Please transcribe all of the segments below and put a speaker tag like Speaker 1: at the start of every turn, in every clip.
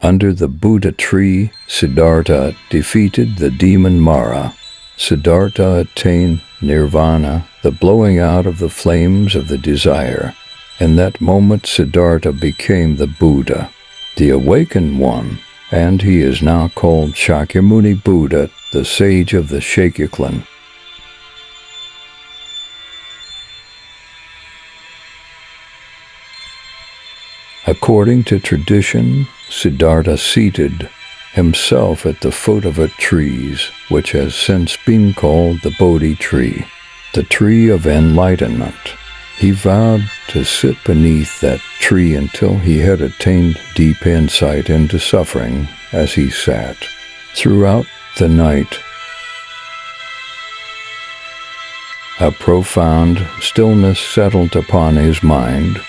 Speaker 1: Under the Buddha tree, Siddhartha defeated the demon Mara. Siddhartha attained nirvana, the blowing out of the flames of the desire. In that moment, Siddhartha became the Buddha, the awakened one, and he is now called Shakyamuni Buddha, the sage of the Shakya clan. According to tradition, Siddhartha seated himself at the foot of a tree, which has since been called the Bodhi tree, the tree of enlightenment. He vowed to sit beneath that tree until he had attained deep insight into suffering as he sat. Throughout the night, a profound stillness settled upon his mind,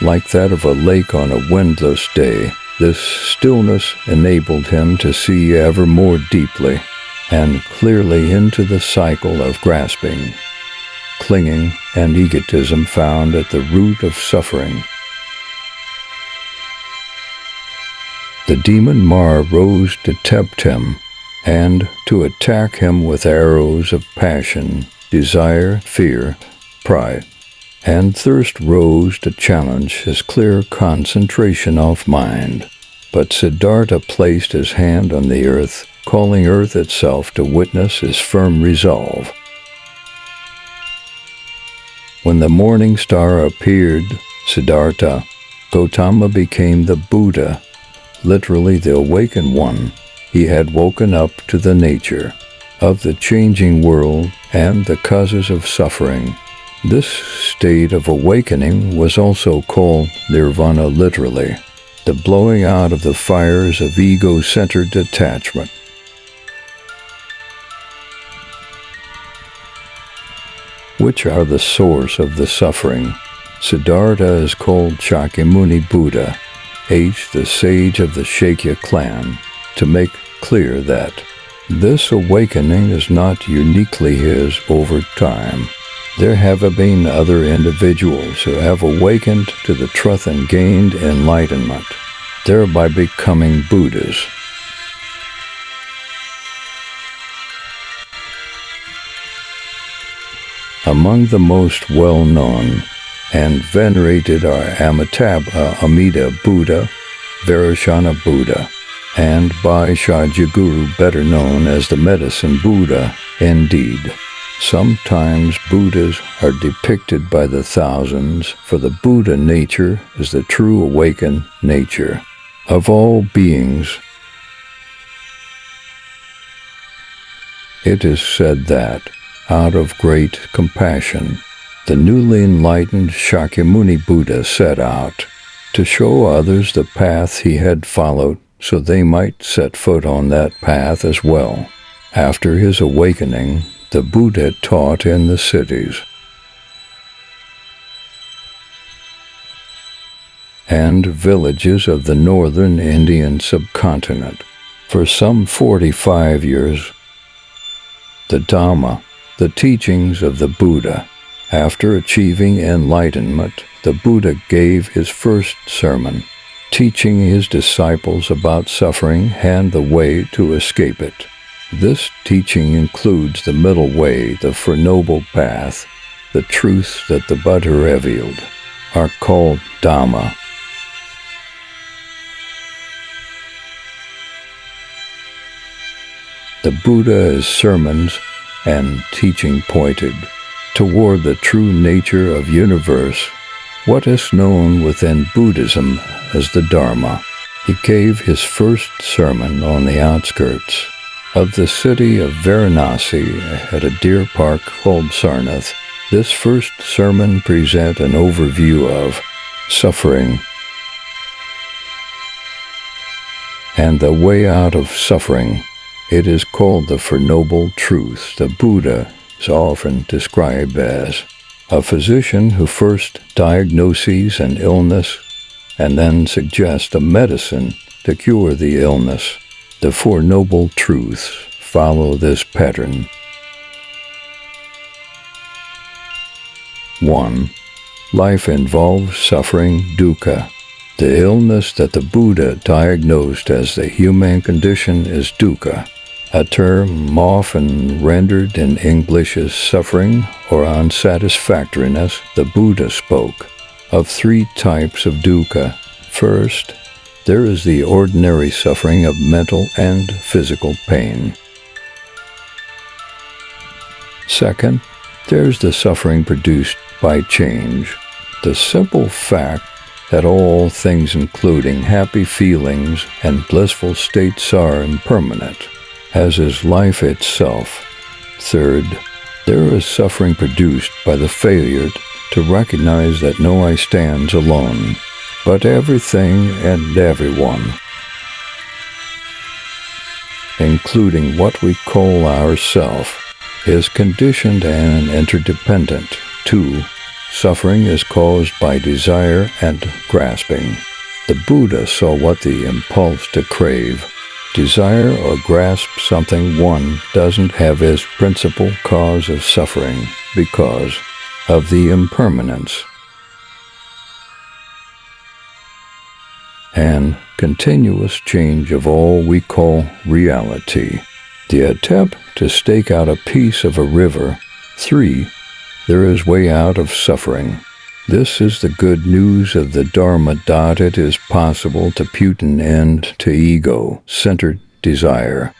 Speaker 1: like that of a lake on a windless day. This stillness enabled him to see ever more deeply and clearly into the cycle of grasping, clinging, and egotism found at the root of suffering. The demon Mara rose to tempt him and to attack him with arrows of passion, desire, fear, pride, and thirst rose to challenge his clear concentration of mind. But Siddhartha placed his hand on the earth, calling earth itself to witness his firm resolve. When the morning star appeared, Siddhartha Gautama became the Buddha, literally the awakened one. He had woken up to the nature of the changing world and the causes of suffering. This state of awakening was also called nirvana, literally, the blowing out of the fires of ego-centered attachment. Which are the source of the suffering. Siddhartha is called Shakyamuni Buddha, the sage of the Shakya clan, to make clear that this awakening is not uniquely his over time. There have been other individuals who have awakened to the truth and gained enlightenment, thereby becoming Buddhas. Among the most well-known and venerated are Amitabha Amida Buddha, Vairocana Buddha, and Bhaishajaguru, better known as the Medicine Buddha. Indeed, sometimes Buddhas are depicted by the thousands, for the Buddha nature is the true awakened nature of all beings. It is said that, out of great compassion, the newly enlightened Shakyamuni Buddha set out to show others the path he had followed so they might set foot on that path as well. After his awakening, the Buddha taught in the cities and villages of the northern Indian subcontinent for some 45 years. The Dhamma, the teachings of the Buddha. After achieving enlightenment, the Buddha gave his first sermon, teaching his disciples about suffering and the way to escape it. This teaching includes the middle way, the Four Noble Path. The truths that the Buddha revealed are called Dhamma. The Buddha's sermons and teaching pointed toward the true nature of universe, what is known within Buddhism as the Dharma. He gave his first sermon on the outskirts of the city of Varanasi at a deer park called Sarnath. This first sermon presents an overview of suffering and the way out of suffering. It is called the Four Noble Truths. The Buddha is often described as a physician who first diagnoses an illness and then suggests a medicine to cure the illness. The Four Noble Truths follow this pattern. 1. Life involves suffering, dukkha. The illness that the Buddha diagnosed as the human condition is dukkha, a term often rendered in English as suffering or unsatisfactoriness. The Buddha spoke of 3 types of dukkha. First, there is the ordinary suffering of mental and physical pain. Second, there's the suffering produced by change, the simple fact that all things, including happy feelings and blissful states, are impermanent, as is life itself. Third, there is suffering produced by the failure to recognize that no I stands alone, but everything and everyone, including what we call ourself, is conditioned and interdependent. 2. Suffering is caused by desire and grasping. The Buddha saw what the impulse to crave, desire or grasp something one doesn't have as principal cause of suffering because of the impermanence and continuous change of all we call reality. The attempt to stake out a piece of a river. 3. There is way out of suffering. This is the good news of the Dharma. It is possible to put an end to ego-centered desire,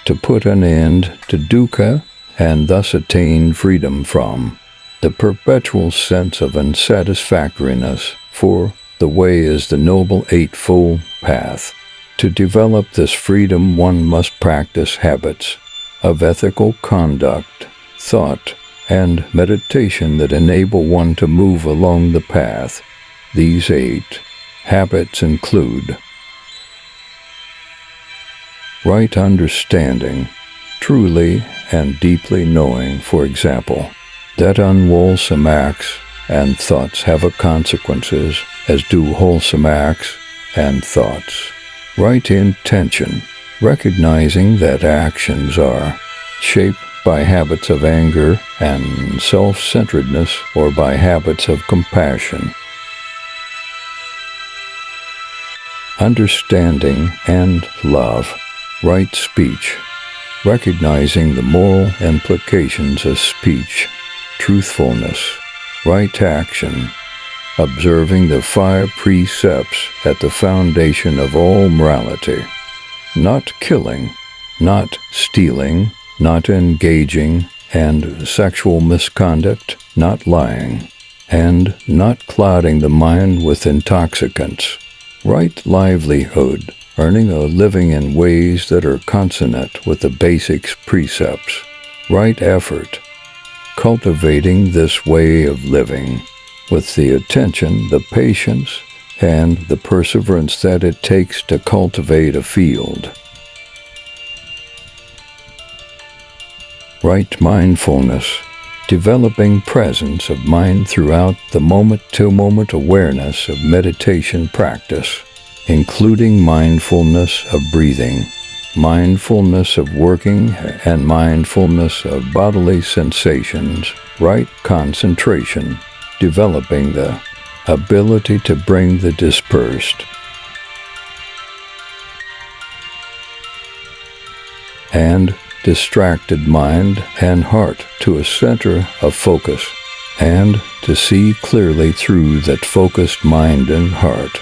Speaker 1: to put an end to dukkha, and thus attain freedom from the perpetual sense of unsatisfactoriness, for the way is the Noble Eightfold Path. To develop this freedom, one must practice habits of ethical conduct, thought, and meditation that enable one to move along the path. These 8 habits include right understanding, truly and deeply knowing, for example, that unwholesome acts and thoughts have consequences, as do wholesome acts and thoughts. Right intention, recognizing that actions are shaped by habits of anger and self-centeredness or by habits of compassion. Understanding and love, right speech, recognizing the moral implications of speech, truthfulness, right action, observing the 5 precepts at the foundation of all morality, not killing, not stealing, not engaging in sexual misconduct, not lying, and not clouding the mind with intoxicants, right livelihood, earning a living in ways that are consonant with the basic precepts, right effort, cultivating this way of living with the attention, the patience, and the perseverance that it takes to cultivate a field. Right mindfulness, developing presence of mind throughout the moment-to-moment awareness of meditation practice, including mindfulness of breathing, mindfulness of working, and mindfulness of bodily sensations. Right concentration, developing the ability to bring the dispersed and distracted mind and heart to a center of focus, and to see clearly through that focused mind and heart.